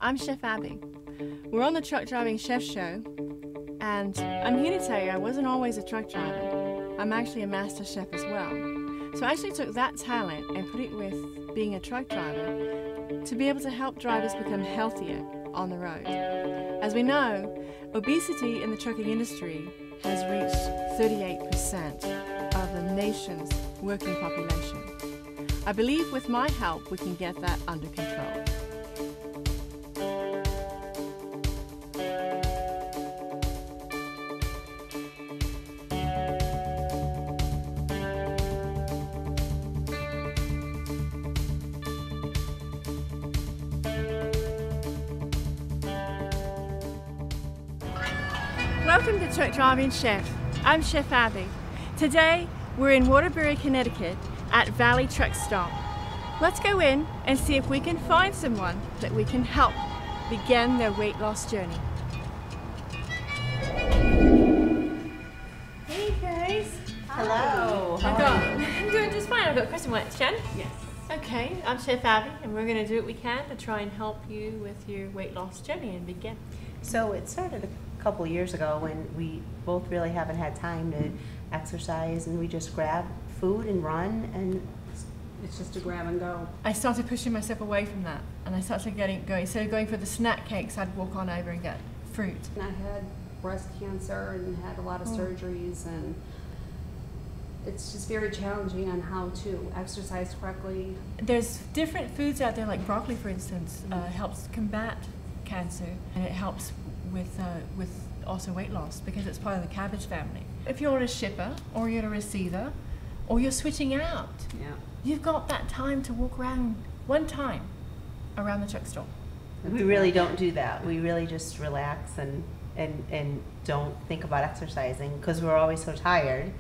I'm Chef Abbie. We're on the Truck Driving Chef Show, and I'm here to tell you I wasn't always a truck driver. I'm actually a master chef as well. So I actually took that talent and put it with being a truck driver to be able to help drivers become healthier on the road. As we know, obesity in the trucking industry has reached 38% of the nation's working population. I believe with my help we can get that under control. Welcome to Truck Driving Chef. I'm Chef Abbie. Today we're in Waterbury, Connecticut at Valley Truck Stop. Let's go in and see if we can find someone that we can help begin their weight loss journey. Hey guys. Hello. I'm doing just fine. I've got Queso. Jen? Yes. Okay, I'm Chef Abbie and we're going to do what we can to try and help you with your weight loss journey and begin. So it started a couple years ago when we both really haven't had time to exercise, and we just grab food and run, and it's just a grab and go. I started pushing myself away from that, and I started going instead of going for the snack cakes, I'd walk on over and get fruit. I had breast cancer and had a lot of surgeries, and it's just very challenging on how to exercise correctly. There's different foods out there, like broccoli, for instance, helps combat cancer, and it helps with also weight loss because it's part of the cabbage family. If you're a shipper or you're a receiver or you're switching out, you've got that time to walk around one time around the truck stop. We really don't do that. We really just relax and don't think about exercising because we're always so tired.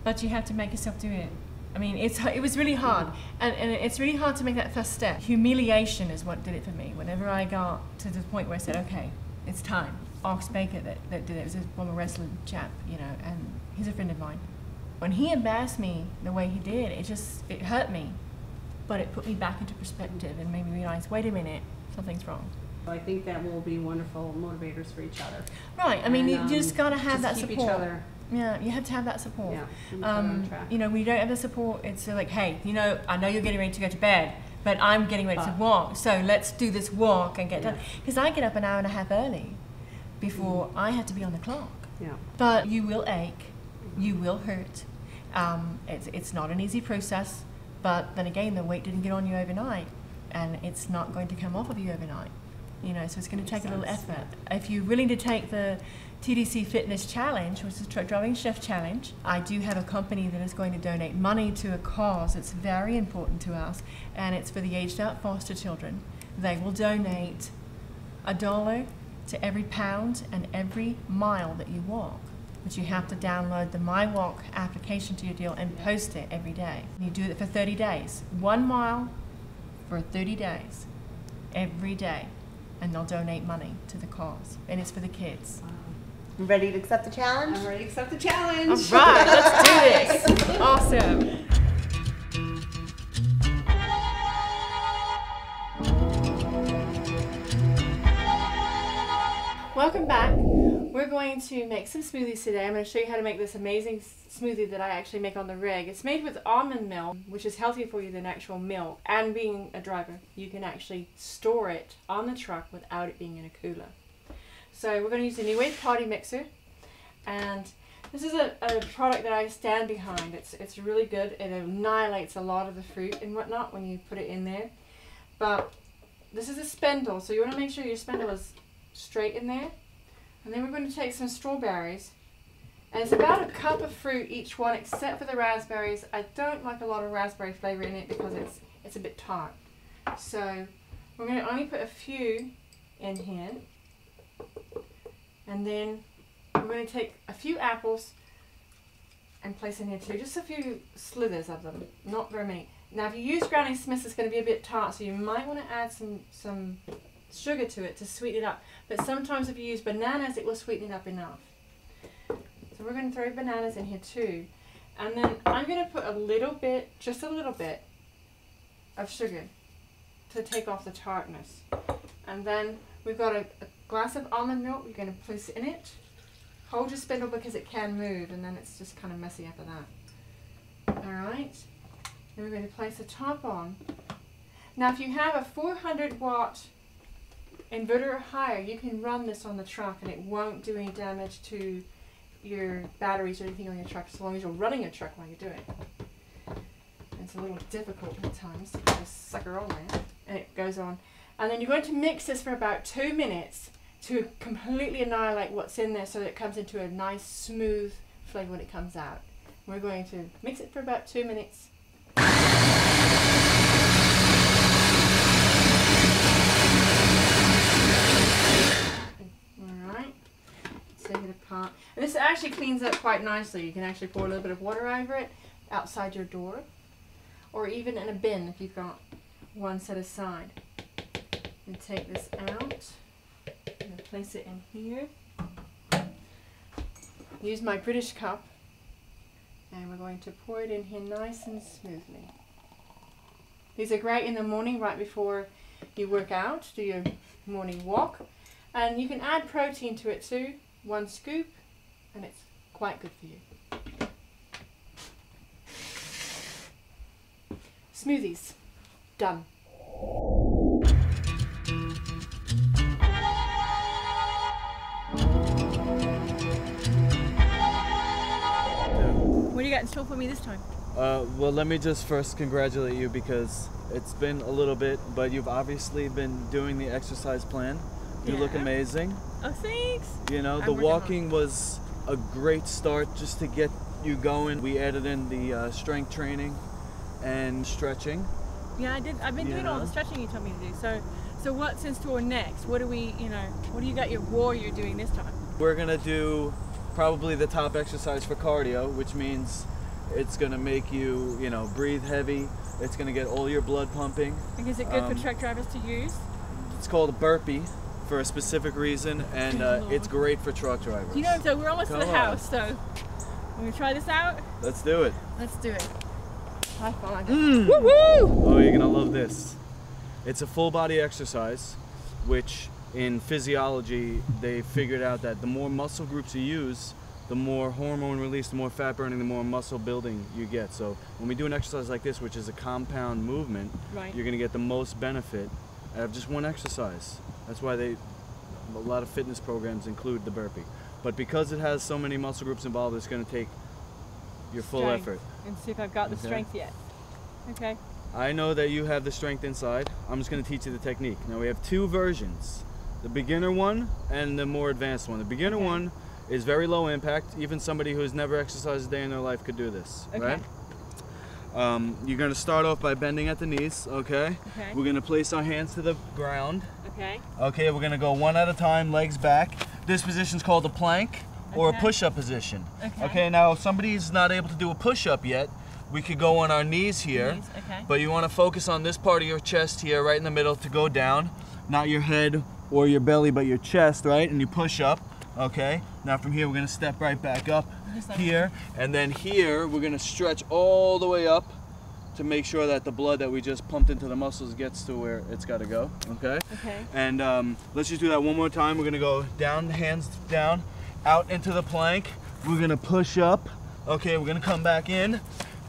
But you have to make yourself do it. I mean, it was really hard, and it's really hard to make that first step. Humiliation is what did it for me. Whenever I got to the point where I said, okay, it's time. Ox Baker that did it. It was a former wrestling chap, you know, and he's a friend of mine. When he embarrassed me the way he did, it hurt me, but it put me back into perspective and made me realize, wait a minute, something's wrong. I think that will be wonderful motivators for each other. Right. I mean, you just got to have that keep support. Each other. Yeah, you have to have that support. Yeah, you know, we don't have the support. It's like, hey, you know, I know you're getting ready to go to bed, but I'm getting ready to walk, so let's do this walk and get done. Because I get up an hour and a half early before I have to be on the clock. Yeah. But you will ache, you will hurt. It's not an easy process, but then again, the weight didn't get on you overnight, and it's not going to come off of you overnight. You know, so it's going to take a little effort. If you're willing to take the TDC Fitness Challenge, which is the Truck Driving Chef Challenge, I do have a company that is going to donate money to a cause that's very important to us, and it's for the aged out foster children. They will donate $1 to every pound and every mile that you walk. But you have to download the My Walk application to your deal and post it every day. You do it for 30 days. 1 mile for 30 days, every day. And they'll donate money to the cause. And it's for the kids. Ready to accept the challenge? I'm ready to accept the challenge. All right, let's do this. Awesome. Welcome back. We're going to make some smoothies today. I'm going to show you how to make this amazing smoothie that I actually make on the rig. It's made with almond milk, which is healthier for you than actual milk. And being a driver, you can actually store it on the truck without it being in a cooler. So we're going to use a New Wave Party Mixer. And this is a product that I stand behind. It's really good. It annihilates a lot of the fruit and whatnot when you put it in there. But this is a spindle, so you want to make sure your spindle is straight in there. And then we're going to take some strawberries, and it's about a cup of fruit each one except for the raspberries. I don't like a lot of raspberry flavor in it because it's a bit tart. So we're going to only put a few in here, and then we're going to take a few apples and place in here too, just a few slithers of them, not very many. Now if you use Granny Smith's, it's going to be a bit tart, so you might want to add some sugar to it to sweeten it up. But sometimes if you use bananas, it will sweeten it up enough. So we're going to throw bananas in here too. And then I'm going to put a little bit, just a little bit of sugar to take off the tartness. And then we've got a glass of almond milk. You're going to place in it. Hold your spindle because it can move, and then it's just kind of messy after that. Alright. Then we're going to place the top on. Now if you have a 400 watt inverter or higher, you can run this on the truck and it won't do any damage to your batteries or anything on your truck as long as you're running your truck while you do it. It's a little difficult at times to put this sucker on there, and it goes on. And then you're going to mix this for about 2 minutes to completely annihilate what's in there so that it comes into a nice smooth flavor when it comes out. We're going to mix it for about 2 minutes. Alright, take it apart. And this actually cleans up quite nicely. You can actually pour a little bit of water over it outside your door, or even in a bin if you've got one set aside. And take this out and place it in here. Use my British cup, and we're going to pour it in here nice and smoothly. These are great in the morning right before you work out, do your morning walk. And you can add protein to it too, 1 scoop, and it's quite good for you. Smoothies, done. What do you got in store for me this time? Well, let me just first congratulate you because it's been a little bit, but you've obviously been doing the exercise plan. You look amazing. Oh, thanks. You know, the walking was a great start just to get you going. We added in the strength training and stretching. Yeah, I did. I've been doing all the stretching you told me to do. So what's in store next? What do we, what do you got your warrior doing this time? We're gonna do probably the top exercise for cardio, which means it's gonna make you, breathe heavy. It's gonna get all your blood pumping. And is it good for truck drivers to use? It's called a burpee for a specific reason, and it's great for truck drivers. So we're almost to the house, so we're gonna try this out. Let's do it. Let's do it. High five. Woo-woo! Oh, you're gonna love this. It's a full body exercise, which in physiology, they figured out that the more muscle groups you use, the more hormone release, the more fat burning, the more muscle building you get. So when we do an exercise like this, which is a compound movement, you're gonna get the most benefit out of just one exercise. That's why a lot of fitness programs include the burpee. But because it has so many muscle groups involved, it's gonna take your full effort. And see if I've got the strength yet. Okay. I know that you have the strength inside. I'm just gonna teach you the technique. Now we have 2 versions. The beginner one and the more advanced one. The beginner one is very low impact. Even somebody who's never exercised a day in their life could do this, right? You're gonna start off by bending at the knees, okay? We're gonna place our hands to the ground. Okay, we're gonna go one at a time, legs back. This position's called a plank or a push-up position. Okay, now if somebody's not able to do a push-up yet, we could go on our knees here, but you wanna focus on this part of your chest here, right in the middle, to go down, not your head or your belly, but your chest, right? And you push up, okay? Now from here, we're gonna step right back up here, and then here, we're gonna stretch all the way up to make sure that the blood that we just pumped into the muscles gets to where it's gotta go, okay? And let's just do that one more time. We're gonna go down, hands down, out into the plank. We're gonna push up, okay? We're gonna come back in,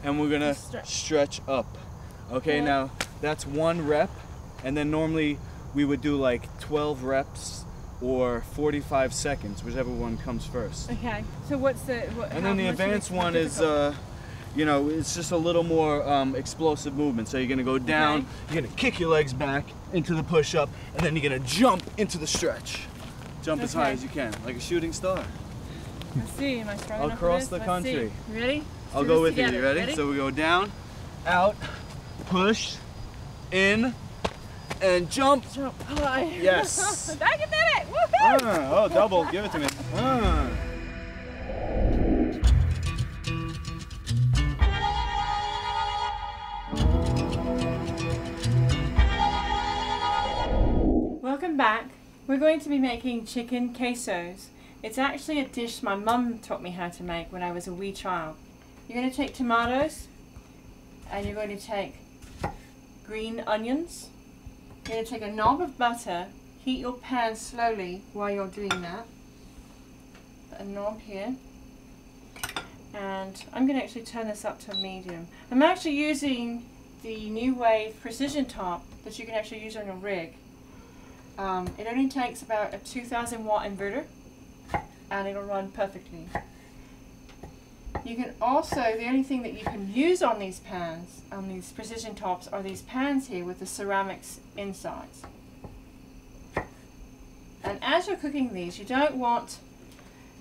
and we're gonna stretch up. Okay, now that's 1 rep, and then normally we would do like 12 reps or 45 seconds, whichever one comes first. Okay, so what's the... and then the advanced one is, it's just a little more explosive movement. So you're gonna go down, you're gonna kick your legs back into the push-up, and then you're gonna jump into the stretch. Jump as high as you can, like a shooting star. Let's see, am I strong enough across for this? the country. You ready? I'll go with you. You ready? So we go down, out, push, in, and jump. Jump high. Yes. I can do it. Woohoo! Oh, double. Give it to me. Welcome back. We're going to be making chicken quesos. It's actually a dish my mum taught me how to make when I was a wee child. You're going to take tomatoes, and you're going to take green onions. You're going to take a knob of butter, heat your pan slowly while you're doing that. Put a knob here. And I'm going to actually turn this up to medium. I'm actually using the New Wave precision top that you can actually use on your rig. It only takes about a 2000 watt inverter and it'll run perfectly. You can also, the only thing that you can use on these pans, on these precision tops, are these pans here with the ceramics insides. And as you're cooking these, you don't want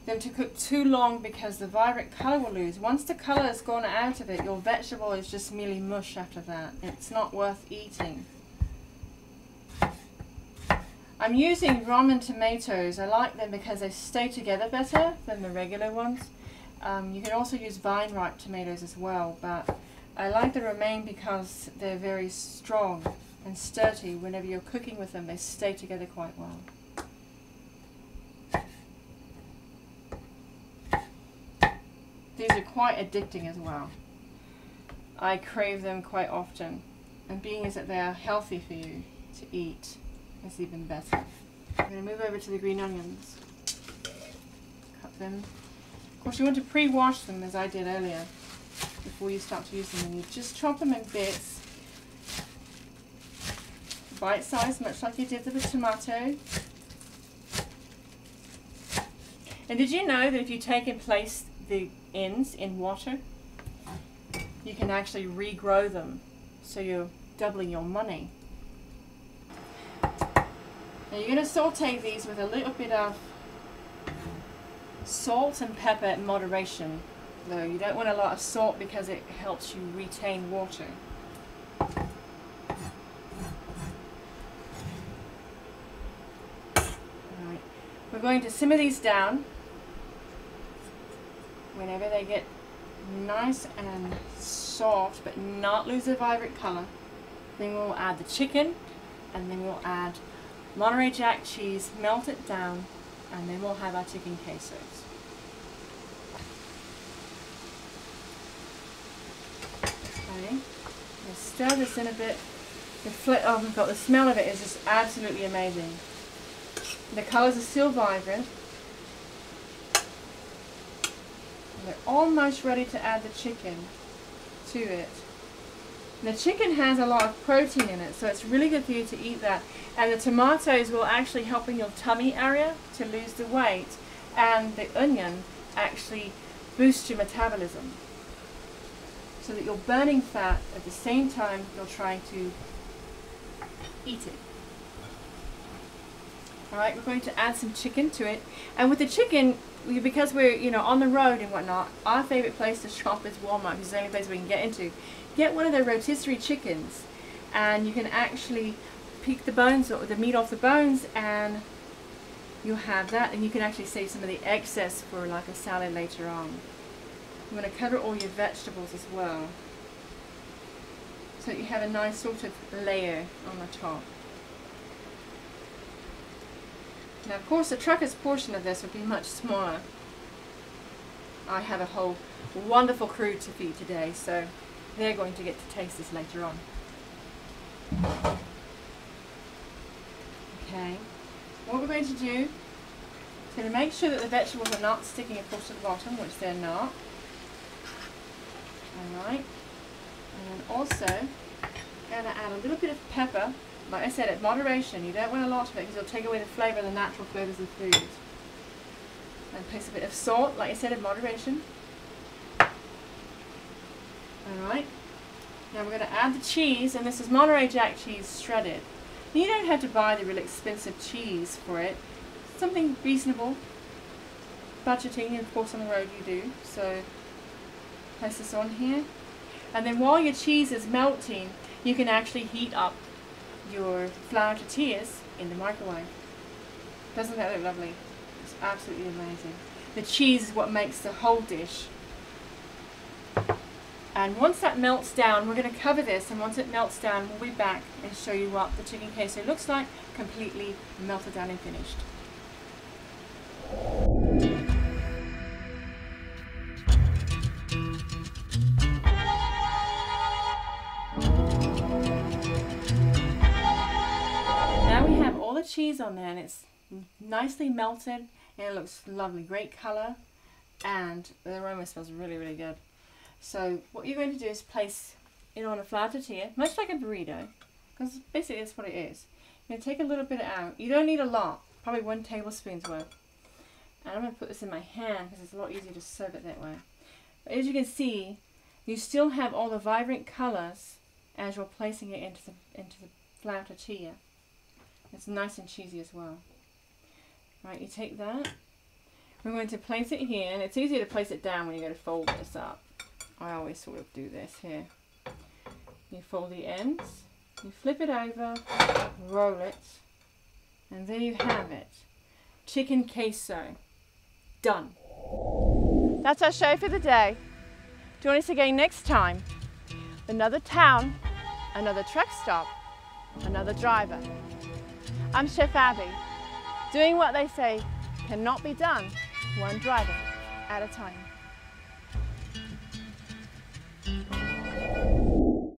them to cook too long because the vibrant color will lose. Once the color has gone out of it, your vegetable is just merely mush after that. It's not worth eating. I'm using ramen tomatoes. I like them because they stay together better than the regular ones. You can also use vine ripe tomatoes as well, but I like the romaine because they're very strong and sturdy. Whenever you're cooking with them, they stay together quite well. These are quite addicting as well. I crave them quite often, and being as that they are healthy for you to eat, it's even better. I'm going to move over to the green onions. Cut them. Of course, you want to pre-wash them as I did earlier before you start to use them, and you just chop them in bits, bite-sized, much like you did with the tomato. And did you know that if you take and place the ends in water, you can actually regrow them, so you're doubling your money. Now you're going to saute these with a little bit of salt and pepper in moderation, though you don't want a lot of salt because it helps you retain water. Alright, we're going to simmer these down. Whenever they get nice and soft but not lose their vibrant color, then we'll add the chicken, and then we'll add Monterey Jack cheese, melt it down, and then we'll have our chicken quesos. Okay, we'll stir this in a bit. Oh my god, the smell of it is just absolutely amazing. The colors are still vibrant. We're almost ready to add the chicken to it. And the chicken has a lot of protein in it, so it's really good for you to eat that. And the tomatoes will actually help in your tummy area to lose the weight, and the onion actually boosts your metabolism, so that you're burning fat at the same time you're trying to eat it. Alright, we're going to add some chicken to it. And with the chicken, because we're on the road and whatnot, our favorite place to shop is Walmart, because it's the only place we can get into. Get one of their rotisserie chickens, and you can actually pick the bones or the meat off the bones, and you'll have that, and you can actually save some of the excess for like a salad later on. You want to cover all your vegetables as well, so that you have a nice sort of layer on the top. Now, of course, the trucker's portion of this would be much smaller. I have a whole wonderful crew to feed today, so they're going to get to taste this later on. Okay, what we're going to do is going to make sure that the vegetables are not sticking, of course, to the bottom, which they're not. Alright, and then also going to add a little bit of pepper. Like I said, at moderation. You don't want a lot of it because it'll take away the flavour, the natural flavours of food. And place a bit of salt, like I said, in moderation. Alright. Now we're going to add the cheese, and this is Monterey Jack cheese shredded. You don't have to buy the really expensive cheese for it. Something reasonable. Budgeting, and of course on the road you do. So place this on here. And then while your cheese is melting, you can actually heat up your flour tortillas in the microwave. Doesn't that look lovely? It's absolutely amazing. The cheese is what makes the whole dish. And once that melts down, we're going to cover this, and once it melts down, we'll be back and show you what the chicken queso looks like, completely melted down and finished. cheese on there, and it's nicely melted, and it looks lovely, great color, and the aroma smells really, really good. So what you're going to do is place it on a flour tortilla, much like a burrito, because basically that's what it is. You're going to take a little bit out. You don't need a lot, probably 1 tablespoon's worth. And I'm going to put this in my hand because it's a lot easier to serve it that way. But as you can see, you still have all the vibrant colors as you're placing it into the flour tortilla. It's nice and cheesy as well. Right, you take that. We're going to place it here, and it's easier to place it down when you go to fold this up. I always sort of do this here. You fold the ends, you flip it over, roll it, and there you have it. Chicken queso. Done. That's our show for the day. Join us again next time. Another town, another truck stop, another driver. I'm Chef Abbie. Doing what they say cannot be done, one driver at a time.